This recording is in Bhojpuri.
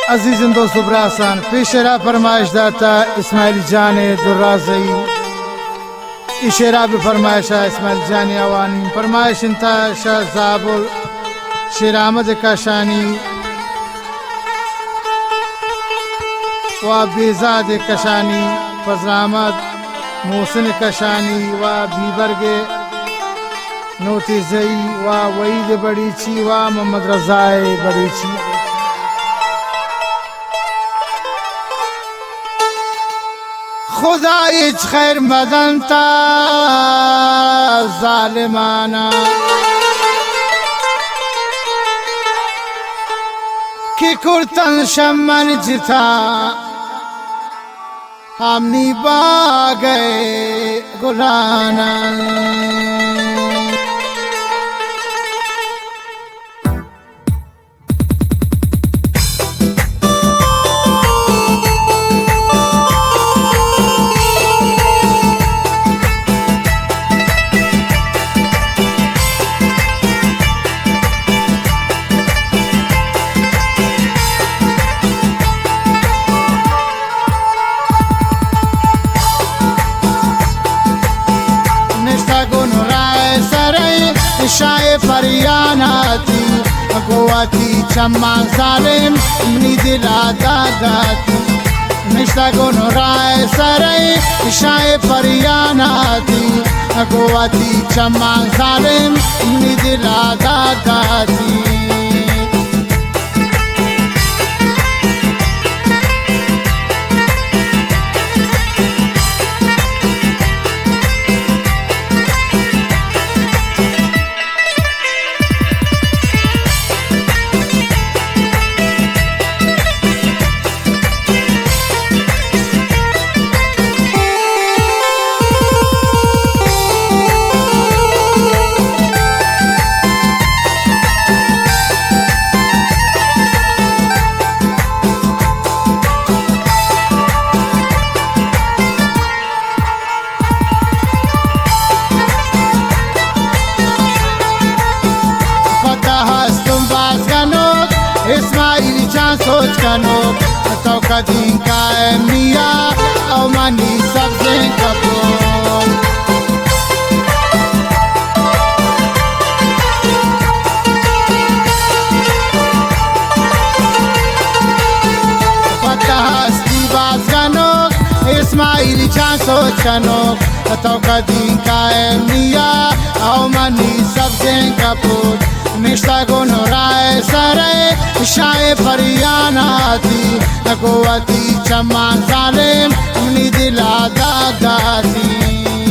अजीज़न दोस्तों ब्रासान पेशरा फरमाइश दाता इस्माइल जान दुर्राज़ई इशरा भी फरमाइश इस्माइल जान अवानी फरमाइश इंता शाह ज़ाबुल शेरामद कशानी व बेजाद कशानी फजरामद मोहसिन कशानी व बीबरगे नोतिज़ई व वईद बड़ीची व मोहम्मद रज़ाए बड़ीची खुदा इच खैर मदन ता जालिमाना कि कुर्तन शमन जिता हमनी बागे गुलाना शाये फरियानाती गोवाती चम्मा जालिम मनी दिला दादाती निश्ता गुनो राय सराय शाये फरियानाती गोवाती चम्मा जालिम मनी दिला दादाती सोच कनो तो कदी का मिया और मनी सबसे कपूर पता हस्ती बात कनो इस्माइल चां सोच कनो तो कदी का मिया और मनी सबसे कपूर निश्ता गुनो राय सराय शाये फरियानाती गोवाती चम्मा जालिम मनी दिला दादाती